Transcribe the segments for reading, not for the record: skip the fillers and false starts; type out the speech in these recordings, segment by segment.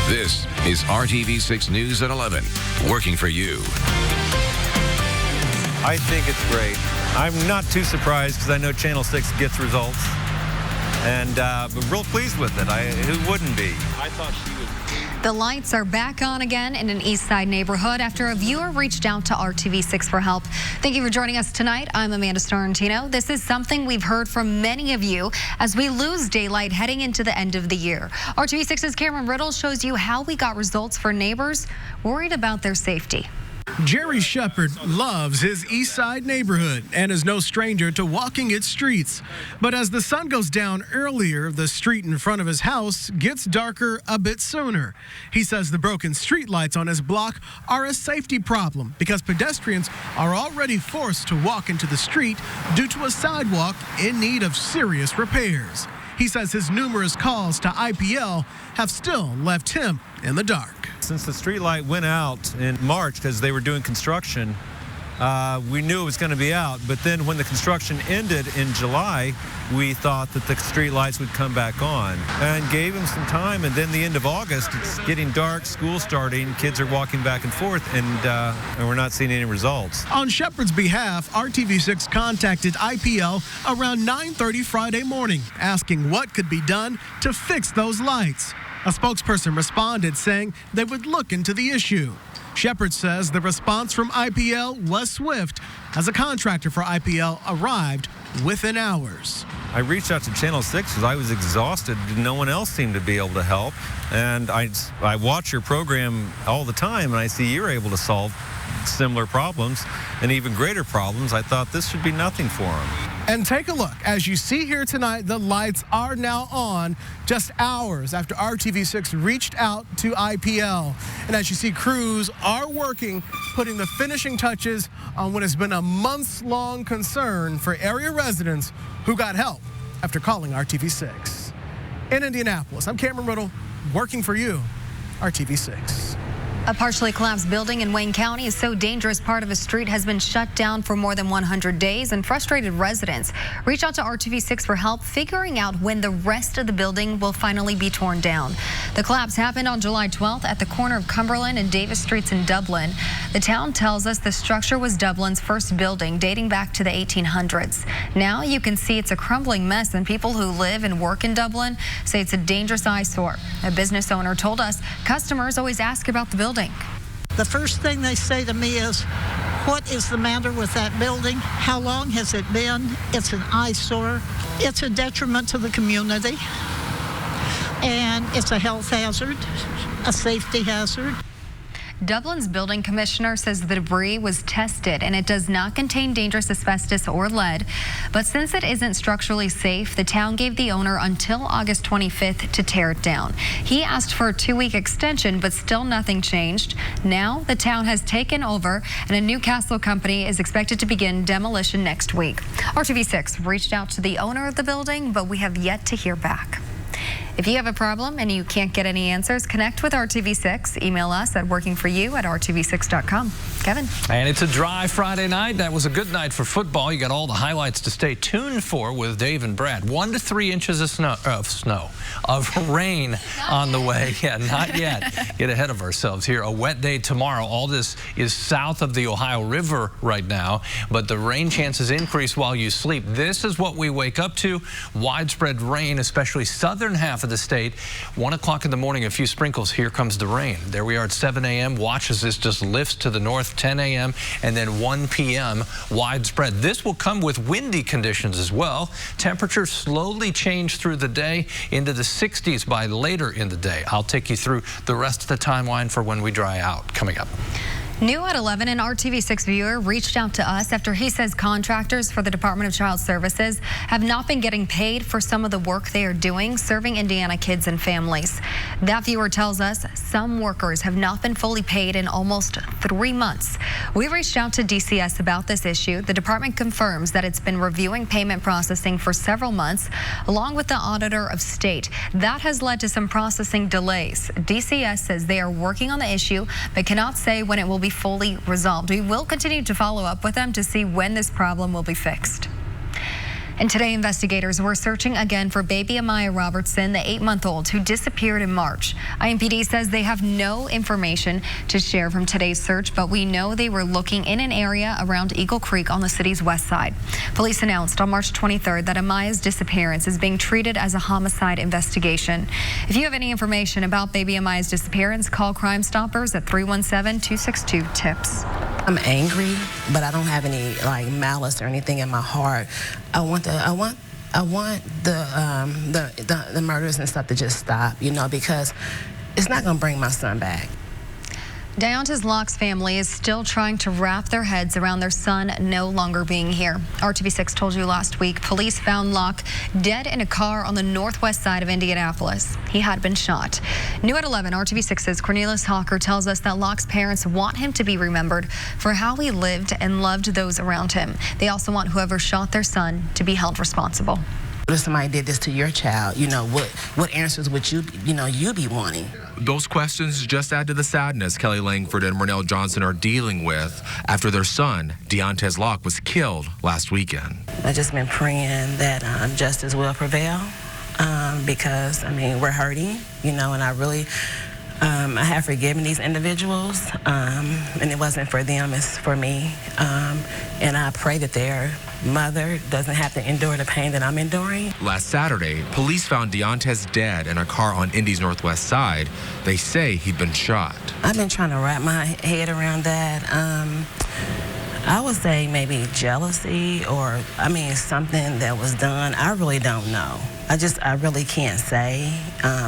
This is RTV6 News at 11, working for you. I think it's great. I'm not too surprised because I know Channel 6 gets results. And but real pleased with it. Who wouldn't be? I thought she was. The lights are back on again in an East Side neighborhood after a viewer reached out to RTV6 for help. Thank you for joining us tonight. I'm Amanda Starantino. This is something we've heard from many of you as we lose daylight heading into the end of the year. RTV6's Cameron Riddle shows you how we got results for neighbors worried about their safety. Jerry Shepard loves his East Side neighborhood and is no stranger to walking its streets. But as the sun goes down earlier, the street in front of his house gets darker a bit sooner. He says the broken street lights on his block are a safety problem because pedestrians are already forced to walk into the street due to a sidewalk in need of serious repairs. He says his numerous calls to IPL have still left him in the dark. Since the street light went out in March because they were doing construction, we knew it was going to be out. But then when the construction ended in July, we thought that the street lights would come back on and gave him some time. And then the end of August, it's getting dark, school starting, kids are walking back and forth, and we're not seeing any results. On Shepard's behalf, RTV6 contacted IPL around 9:30 Friday morning, asking what could be done to fix those lights. A spokesperson responded saying they would look into the issue. Shepard says the response from IPL was swift as a contractor for IPL arrived within hours. I reached out to Channel 6 because I was exhausted. No one else seemed to be able to help. And I watch your program all the time, and I see you're able to solve similar problems and even greater problems. I thought this should be nothing for them. And take a look. As you see here tonight, the lights are now on just hours after RTV6 reached out to IPL. And as you see, crews are working, putting the finishing touches on what has been a months-long concern for area residents who got help after calling RTV6. In Indianapolis, I'm Cameron Riddle, working for you, RTV6. A partially collapsed building in Wayne County is so dangerous part of a street has been shut down for more than 100 days, and frustrated residents reach out to RTV6 for help figuring out when the rest of the building will finally be torn down. The collapse happened on July 12th at the corner of Cumberland and Davis Streets in Dublin. The town tells us the structure was Dublin's first building dating back to the 1800s. Now you can see it's a crumbling mess, and people who live and work in Dublin say it's a dangerous eyesore. A business owner told us customers always ask about the building. The first thing they say to me is, what is the matter with that building? How long has it been? It's an eyesore. It's a detriment to the community. And it's a health hazard, a safety hazard. Dublin's building commissioner says the debris was tested and it does not contain dangerous asbestos or lead. But since it isn't structurally safe, the town gave the owner until August 25th to tear it down. He asked for a 2-week extension, but still nothing changed. Now the town has taken over and a Newcastle company is expected to begin demolition next week. RTV6 reached out to the owner of the building, but we have yet to hear back. If you have a problem and you can't get any answers, connect with RTV6. Email us at workingforyou@rtv6.com. Kevin. And it's a dry Friday night. That was a good night for football. You got all the highlights to stay tuned for with Dave and Brad. 1 to 3 inches of rain on the way. Yeah, not yet. Get ahead of ourselves here. A wet day tomorrow. All this is south of the Ohio River right now, but the rain chances increase while you sleep. This is what we wake up to. Widespread rain, especially southern half of the state. 1 o'clock in the morning, a few sprinkles. Here comes the rain. There we are at 7 a.m. Watch as this just lifts to the north, 10 a.m. and then 1 p.m. widespread. This will come with windy conditions as well. Temperatures slowly change through the day into the 60s by later in the day. I'll take you through the rest of the timeline for when we dry out coming up. New at 11, an RTV6 viewer reached out to us after he says contractors for the Department of Child Services have not been getting paid for some of the work they are doing serving Indiana kids and families. That viewer tells us some workers have not been fully paid in almost 3 months. We reached out to DCS about this issue. The department confirms that it's been reviewing payment processing for several months, along with the Auditor of State. That has led to some processing delays. DCS says they are working on the issue, but cannot say when it will be fully resolved. We will continue to follow up with them to see when this problem will be fixed. And today, investigators were searching again for baby Amaya Robertson, the 8-month-old who disappeared in March. IMPD says they have no information to share from today's search, but we know they were looking in an area around Eagle Creek on the city's west side. Police announced on March 23rd that Amaya's disappearance is being treated as a homicide investigation. If you have any information about baby Amaya's disappearance, call Crime Stoppers at 317-262-TIPS. I'm angry, but I don't have any malice or anything in my heart. I want the murders and stuff to just stop, because it's not gonna bring my son back. Deontae Locke's family is still trying to wrap their heads around their son no longer being here. RTV6 told you last week police found Locke dead in a car on the northwest side of Indianapolis. He had been shot. New at 11, RTV6's Cornelius Hawker tells us that Locke's parents want him to be remembered for how he lived and loved those around him. They also want whoever shot their son to be held responsible. If somebody did this to your child, what answers would you be wanting? Those questions just add to the sadness Kelly Langford and Murnell Johnson are dealing with after their son, Deontae Locke, was killed last weekend. I've just been praying that justice will prevail because, we're hurting, and I really, I have forgiven these individuals, and it wasn't for them, it's for me. And I pray that their mother doesn't have to endure the pain that I'm enduring. Last Saturday, police found Deontae dead in a car on Indy's northwest side. They say he'd been shot. I've been trying to wrap my head around that. I would say maybe jealousy or, something that was done. I really don't know. I really can't say.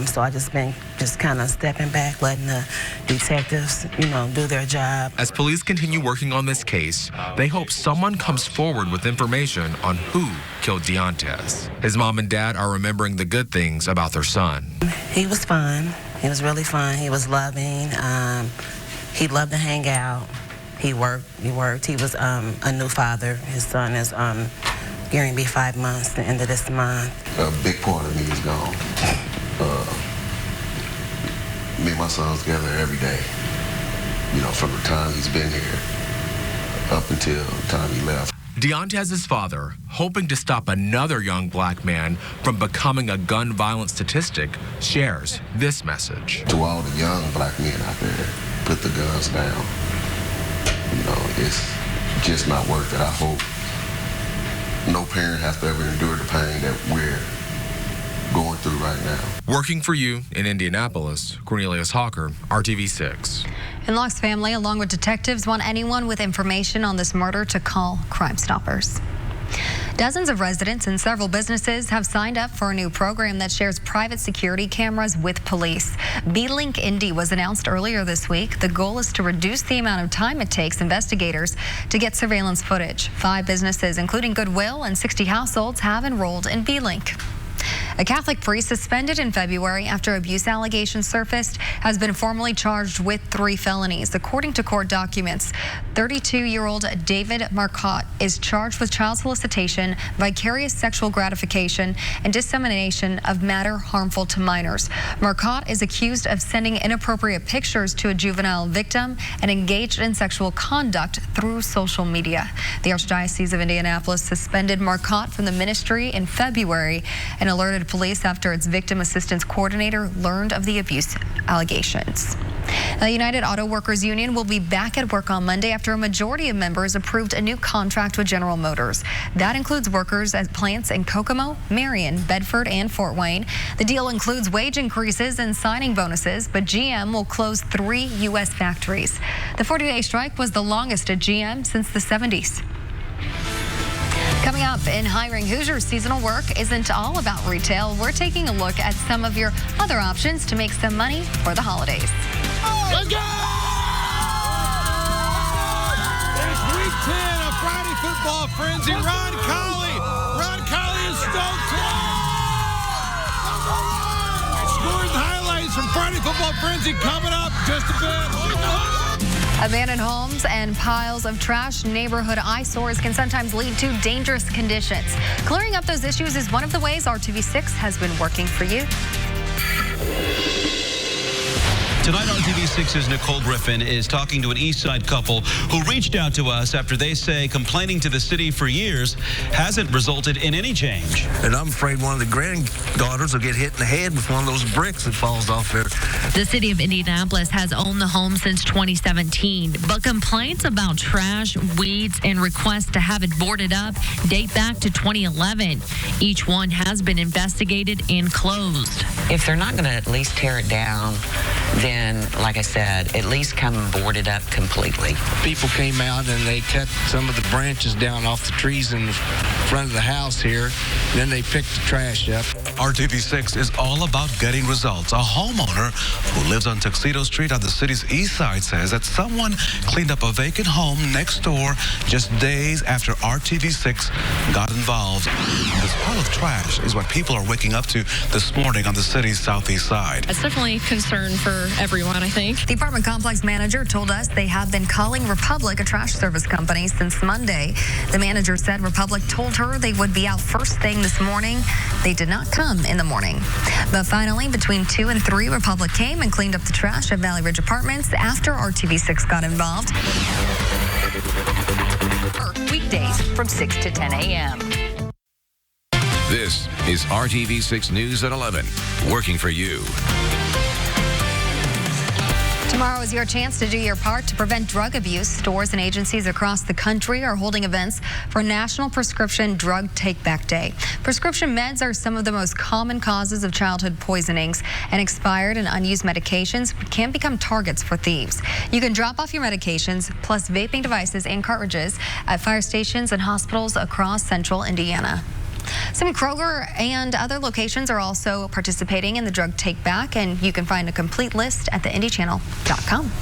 So I just been kind of stepping back, letting the detectives, do their job. As police continue working on this case, they hope someone comes forward with information on who killed Deontae. His mom and dad are remembering the good things about their son. He was fun. He was really fun. He was loving. He loved to hang out. He worked. He was a new father. His son is going to be 5 months the end of this month. A big part of me is gone. Me and my son's together every day. From the time he's been here up until the time he left. Deontae's father, hoping to stop another young black man from becoming a gun violence statistic, shares this message. To all the young black men out there, put the guns down. It's just not worth it. I hope no parent has to ever endure the pain that we're going through right now. Working for you in Indianapolis, Cornelius Hawker, RTV6. And Locke's family, along with detectives, want anyone with information on this murder to call Crime Stoppers. Dozens of residents and several businesses have signed up for a new program that shares private security cameras with police. B-Link Indy was announced earlier this week. The goal is to reduce the amount of time it takes investigators to get surveillance footage. 5 businesses, including Goodwill, and 60 households have enrolled in B-Link. A Catholic priest suspended in February after abuse allegations surfaced has been formally charged with 3 felonies. According to court documents, 32-year-old David Marcotte is charged with child solicitation, vicarious sexual gratification, and dissemination of matter harmful to minors. Marcotte is accused of sending inappropriate pictures to a juvenile victim and engaged in sexual conduct through social media. The Archdiocese of Indianapolis suspended Marcotte from the ministry in February and alerted police after its victim assistance coordinator learned of the abuse allegations. The United Auto Workers Union will be back at work on Monday after a majority of members approved a new contract with General Motors. That includes workers at plants in Kokomo, Marion, Bedford, and Fort Wayne. The deal includes wage increases and signing bonuses, but GM will close 3 U.S. factories. The 40-day strike was the longest at GM since the 70s. Coming up in Hiring Hoosiers, seasonal work isn't all about retail. We're taking a look at some of your other options to make some money for the holidays. Let's go! It's week 10 of Friday Football Frenzy. Ron Colley is stoked. Scores and highlights from Friday Football Frenzy coming up just a bit. Abandoned homes and piles of trash, neighborhood eyesores can sometimes lead to dangerous conditions. Clearing up those issues is one of the ways RTV6 has been working for you. Tonight, RTV6's Nicole Griffin is talking to an East Side couple who reached out to us after they say complaining to the city for years hasn't resulted in any change. And I'm afraid one of the granddaughters will get hit in the head with one of those bricks that falls off there. The city of Indianapolis has owned the home since 2017, but complaints about trash, weeds, and requests to have it boarded up date back to 2011. Each one has been investigated and closed. If they're not going to at least tear it down, then, like I said, at least come and board it up completely. People came out and they cut some of the branches down off the trees in front of the house here. Then they picked the trash up. RTV6 is all about getting results. A homeowner who lives on Tuxedo Street on the city's east side says that someone cleaned up a vacant home next door just days after RTV6 got involved. This pile of trash is what people are waking up to this morning on the city's southeast side. It's definitely a concern for everyone, I think. The apartment complex manager told us they have been calling Republic, a trash service company, since Monday. The manager said Republic told her they would be out first thing this morning. They did not come in the morning. But finally, between 2 and 3, Republic came and cleaned up the trash at Valley Ridge Apartments after RTV6 got involved. Weekdays from 6 to 10 a.m. This is RTV6 News at 11, working for you. Tomorrow is your chance to do your part to prevent drug abuse. Stores and agencies across the country are holding events for National Prescription Drug Take-Back Day. Prescription meds are some of the most common causes of childhood poisonings, and expired and unused medications can become targets for thieves. You can drop off your medications plus vaping devices and cartridges at fire stations and hospitals across central Indiana. Some Kroger and other locations are also participating in the drug take back, and you can find a complete list at theindychannel.com.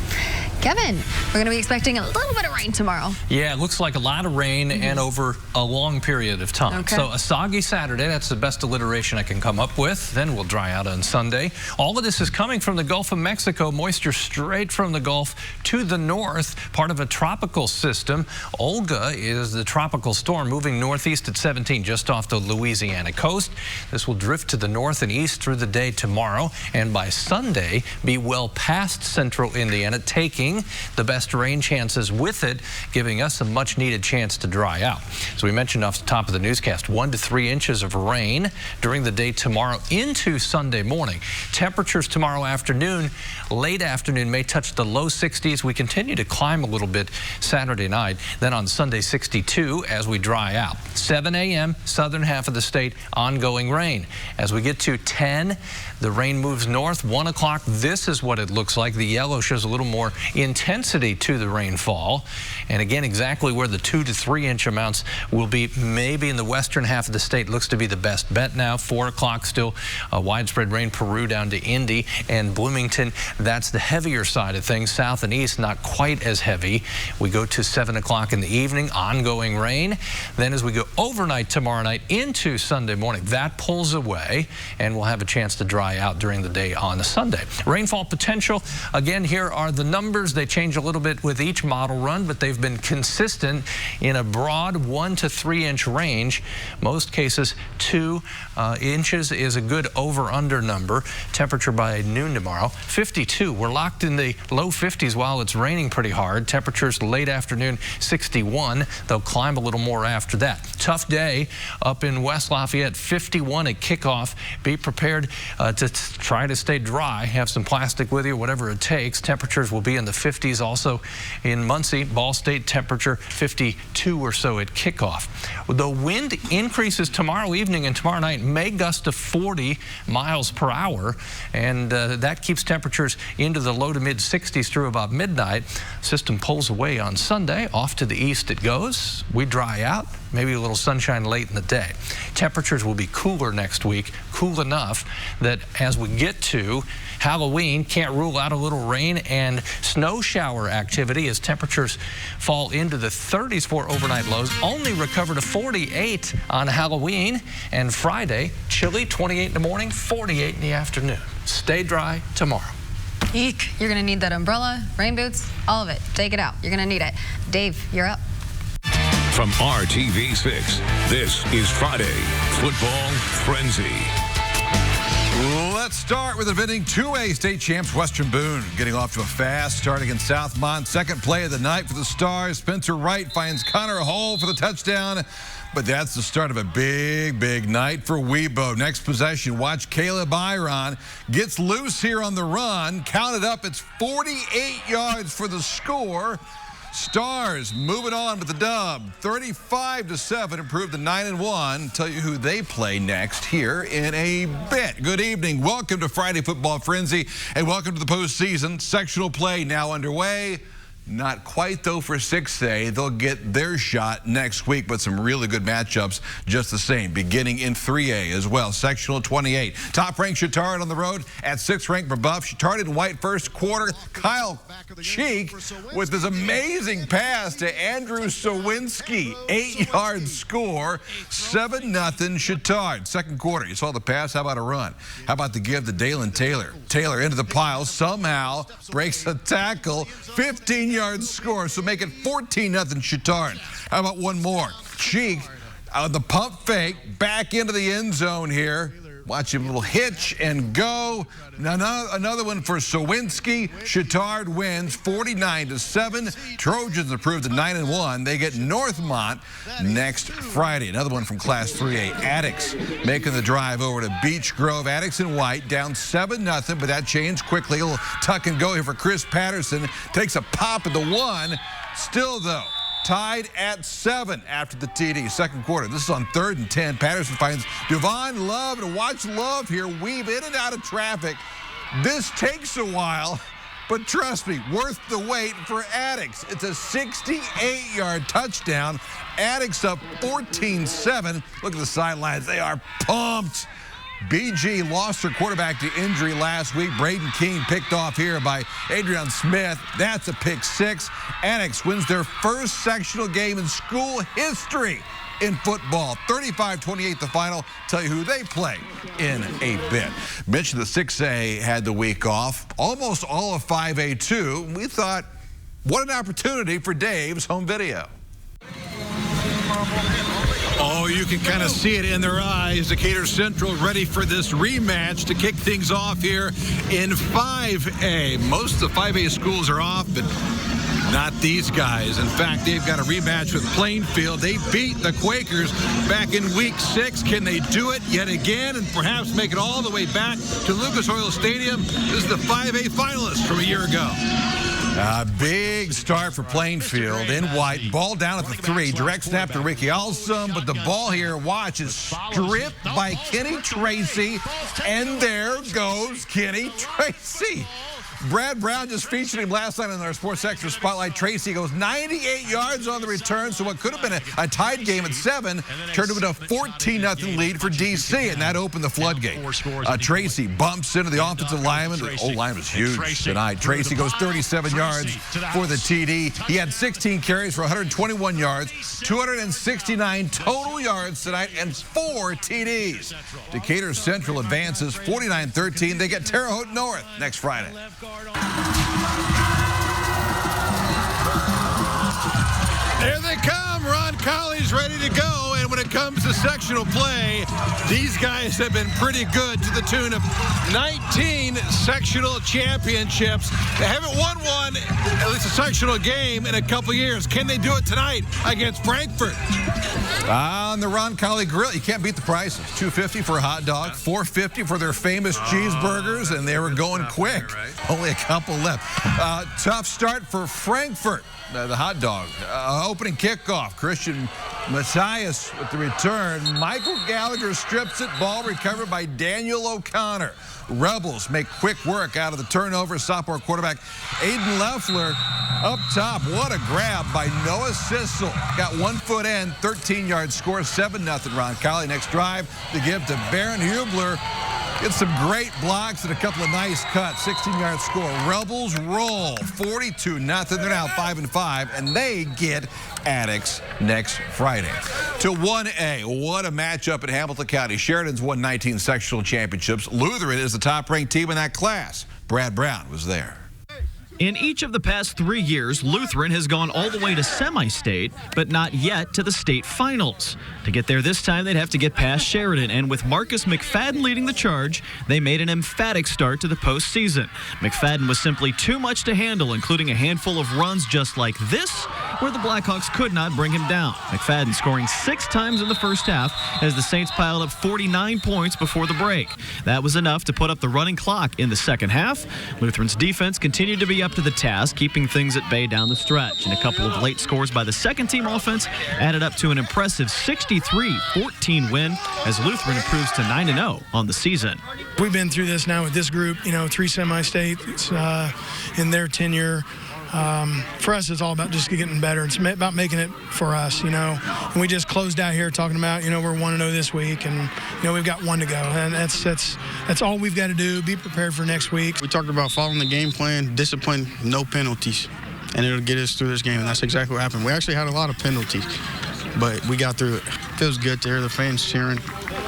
Kevin, we're going to be expecting a little bit of rain tomorrow. Yeah, it looks like a lot of rain and over a long period of time. Okay. So a soggy Saturday, that's the best alliteration I can come up with. Then we'll dry out on Sunday. All of this is coming from the Gulf of Mexico, moisture straight from the Gulf to the north, part of a tropical system. Olga is the tropical storm moving northeast at 17 just off the Louisiana coast. This will drift to the north and east through the day tomorrow, and by Sunday be well past central Indiana, taking the best rain chances with it, giving us a much needed chance to dry out. So we mentioned off the top of the newscast, 1 to 3 inches of rain during the day tomorrow into Sunday morning. Temperatures tomorrow afternoon, late afternoon, may touch the low 60s. We continue to climb a little bit Saturday night. Then on Sunday, 62 as we dry out. 7 a.m., southern half of the state, ongoing rain. As we get to 10, the rain moves north. 1 o'clock, this is what it looks like. The yellow shows a little more intensity to the rainfall. And again, exactly where the 2 to 3 inch amounts will be, maybe in the western half of the state, looks to be the best bet now. 4 o'clock, still widespread rain, Peru down to Indy and Bloomington. That's the heavier side of things. South and east, not quite as heavy. We go to 7 o'clock in the evening, ongoing rain. Then as we go overnight tomorrow night into Sunday morning, that pulls away, and we'll have a chance to dry out during the day on Sunday. Rainfall potential, again, here are the numbers. They change a little bit with each model run, but they've been consistent in a broad 1 to 3 inch range. Most cases, 2 inches is a good over-under number. Temperature by noon tomorrow, 52. We're locked in the low 50s while it's raining pretty hard. Temperatures late afternoon, 61. They'll climb a little more after that. Tough day up in West Lafayette, 51 at kickoff. Be prepared to try to stay dry. Have some plastic with you, whatever it takes. Temperatures will be in the 50s. Also in Muncie, Ball State, temperature 52 or so at kickoff. The wind increases tomorrow evening and tomorrow night, may gust to 40 miles per hour, and that keeps temperatures into the low to mid 60s through about midnight. System pulls away on Sunday. Off to the east it goes. We dry out. Maybe a little sunshine late in the day. Temperatures will be cooler next week, cool enough that as we get to Halloween, can't rule out a little rain and snow shower activity as temperatures fall into the 30s for overnight lows. Only recover to 48 on Halloween, and Friday, chilly, 28 in the morning, 48 in the afternoon. Stay dry tomorrow. Eek, you're going to need that umbrella, rain boots, all of it. Take it out. You're going to need it. Dave, you're up. From RTV6, this is Friday Football Frenzy. Let's start with the defending 2A state champs Western Boone, getting off to a fast start against Southmont. Second play of the night for the Stars. Spencer Wright finds Connor Hull for the touchdown. But that's the start of a big night for Webo. Next possession, watch Caleb Iron gets loose here on the run. Counted up, it's 48 yards for the score. Stars moving on with the dub, 35-7, improved to 9-1. Tell you who they play next here in a bit. Good evening. Welcome to Friday Football Frenzy, and welcome to the postseason. Sectional play now underway. Not quite, though, for 6A. They'll get their shot next week, but some really good matchups just the same, beginning in 3A as well. Sectional 28. Top-ranked Chittard on the road at 6th-ranked Brebeuf. Chittard in white first quarter. Kyle Cheek with his amazing pass to Andrew Sowinski. 8-yard score, 7-0 Chittard. Second quarter, you saw the pass. How about a run? How about the give to Dalen Taylor? Taylor into the pile, somehow breaks a tackle. 15-yard score, so make it 14-0 Chittard. How about one more? Cheek on the pump fake, back into the end zone here. Watch him a little hitch and go. Another one for Sowinski. Chittard wins 49-7. Trojans improved to 9-1. They get Northmont next Friday. Another one from Class 3A. Addicts making the drive over to Beech Grove. Addicts in white down 7-0, but that changed quickly. A little tuck and go here for Chris Patterson. Takes a pop at the 1. Still, though, tied at 7 after the TD. Second quarter. This is on 3rd and 10. Patterson finds Devon Love, and watch Love here weave in and out of traffic. This takes a while, but trust me, worth the wait for Addicts. It's a 68-yard touchdown. Addicts up 14-7. Look at the sidelines. They are pumped. BG lost her quarterback to injury last week. Braden Keene picked off here by Adrian Smith. That's a pick 6. Addicts wins their first sectional game in school history in football. 35-28 the final. Tell you who they play in a bit. Mentioned the 6A had the week off. Almost all of 5A too. We thought, what an opportunity for Dave's home video. Oh, you can kind of see it in their eyes. Decatur Central ready for this rematch to kick things off here in 5A. Most of the 5A schools are off, but not these guys. In fact, they've got a rematch with Plainfield. They beat the Quakers back in week 6. Can they do it yet again and perhaps make it all the way back to Lucas Oil Stadium? This is the 5A finalists from a year ago. A big start for Plainfield in white. Ball down at the 3. Direct snap to Ricky Alsum, but the ball here, watch, is stripped by Kenny Tracy. And there goes Kenny Tracy. Brad Brown just featured him last night in our Sports Extra Spotlight. Tracy goes 98 yards on the return, so what could have been a tied game at 7 turned into a 14-0 lead for DC, and that opened the floodgate. Tracy bumps into the offensive lineman. The O-line was huge tonight. Tracy goes 37 yards for the TD. He had 16 carries for 121 yards, 269 total yards tonight, and 4 TDs. Decatur Central advances 49-13. They get Terre Haute North next Friday. Here they come. Ron Colley's ready to go. And when it comes to sectional play, these guys have been pretty good to the tune of 19 sectional championships. They haven't won one, at least a sectional game, in a couple years. Can they do it tonight against Frankfort? On the Ron Colley Grill, you can't beat the prices. $2.50 for a hot dog, $4.50 for their famous cheeseburgers, and they were going quick. Only a couple left. Tough start for Frankfort. The hot dog. Opening kickoff. Christian Matthias with the return. Michael Gallagher strips it. Ball recovered by Daniel O'Connor. Rebels make quick work out of the turnover. Sophomore quarterback Aiden Leffler up top. What a grab by Noah Sissel. Got 1 foot in. 13-yard score. 7-0 Ron Colley. Next drive to give to Baron Hubler. Gets some great blocks and a couple of nice cuts. 16-yard score. Rebels roll 42-0. They're now 5-5, and they get Addicts next Friday. To 1A, what a matchup in Hamilton County. Sheridan's won 19 sectional championships. Lutheran is the top-ranked team in that class. Brad Brown was there. In each of the past 3 years, Lutheran has gone all the way to semi-state, but not yet to the state finals. To get there this time, they'd have to get past Sheridan, and with Marcus McFadden leading the charge, they made an emphatic start to the postseason. McFadden was simply too much to handle, including a handful of runs just like this, where the Blackhawks could not bring him down. McFadden scoring 6 times in the first half as the Saints piled up 49 points before the break. That was enough to put up the running clock in the second half. Lutheran's defense continued to be up to the task, keeping things at bay down the stretch. And a couple of late scores by the second-team offense added up to an impressive 63-14 win as Lutheran improves to 9-0 on the season. We've been through this now with this group, 3 semi-states in their tenure. For us, it's all about just getting better. It's about making it for us, And we just closed out here talking about, we're 1-0 this week, and we've got 1 to go, and that's all we've got to do. Be prepared for next week. We talked about following the game plan, discipline, no penalties, and it'll get us through this game. And that's exactly what happened. We actually had a lot of penalties, but we got through it. Feels good to hear the fans cheering,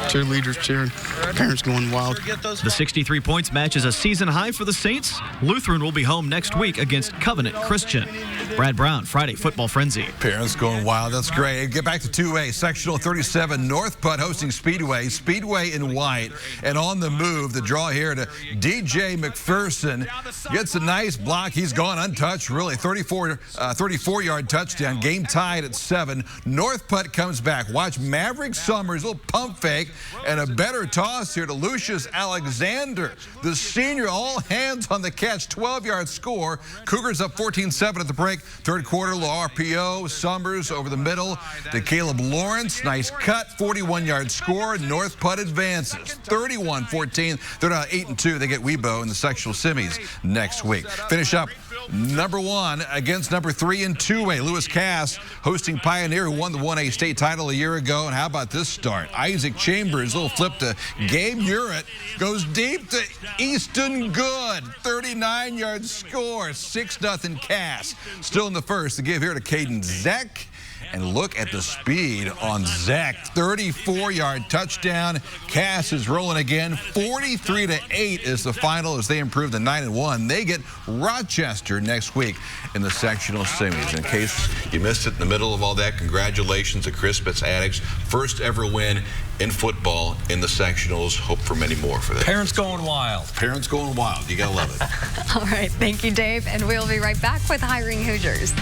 cheerleaders cheering, parents going wild. The 63 points matches a season high for the Saints. Lutheran will be home next week against Covenant Christian. Brad Brown, Friday Football Frenzy. Parents going wild. That's great. Get back to 2A. Sectional 37, North Putt hosting Speedway. Speedway in white. And on the move, the draw here to DJ McPherson. Gets a nice block. He's gone untouched, really. 34-yard touchdown. Game tied at 7. North Putt comes back. Watch Maverick Summers, little pump fake, and a better toss here to Lucius Alexander. The senior, all hands on the catch, 12-yard score. Cougars up 14-7 at the break. Third quarter, low RPO. Summers over the middle to Caleb Lawrence. Nice cut, 41-yard score. North Putt advances, 31-14. They're now 8-2. They get Webo in the sectional semis next week. Finish up number 1 against number 3 in 2A. Lewis Cass hosting Pioneer, who won the 1A state title a year ago. And how about this start? Isaac Chambers, little flip to Gabe Urett, goes deep to Easton Good. 39-yard score, 6-0 Cass. Still in the first. The give here to Caden Zeck. And look at the speed on Zeck. 34-yard touchdown. Cass is rolling again. 43-8 is the final as they improve to 9-1. They get Rochester next week in the sectional semis. In case you missed it in the middle of all that, congratulations to Chris Addicts. First ever win in football in the sectionals. Hope for many more for that. Parents going wild. Parents going wild. You got to love it. All right. Thank you, Dave. And we'll be right back with Hiring Hoosiers.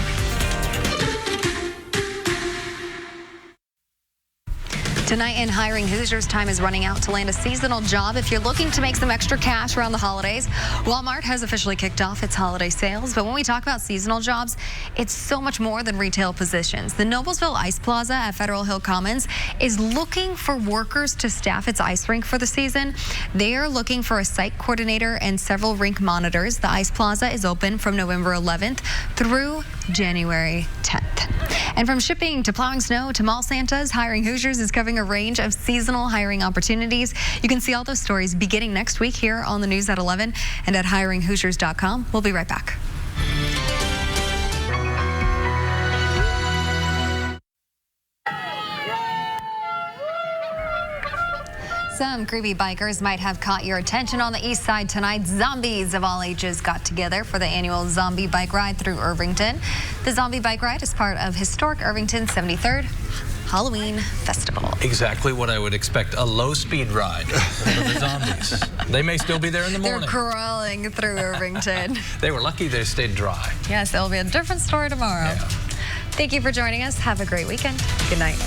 Tonight in Hiring Hoosiers, time is running out to land a seasonal job. If you're looking to make some extra cash around the holidays, Walmart has officially kicked off its holiday sales. But when we talk about seasonal jobs, it's so much more than retail positions. The Noblesville Ice Plaza at Federal Hill Commons is looking for workers to staff its ice rink for the season. They are looking for a site coordinator and several rink monitors. The Ice Plaza is open from November 11th through January 10th. And from shipping to plowing snow to mall Santas, Hiring Hoosiers is covering a range of seasonal hiring opportunities. You can see all those stories beginning next week here on the news at 11 and at hiringhoosiers.com. We'll be right back. Some creepy bikers might have caught your attention on the east side tonight. Zombies of all ages got together for the annual Zombie Bike Ride through Irvington. The Zombie Bike Ride is part of historic Irvington's 73rd Halloween Festival. Exactly what I would expect, a low-speed ride for the zombies. They may still be there in the morning. They're crawling through Irvington. They were lucky they stayed dry. Yes, it'll be a different story tomorrow. Yeah. Thank you for joining us. Have a great weekend. Good night.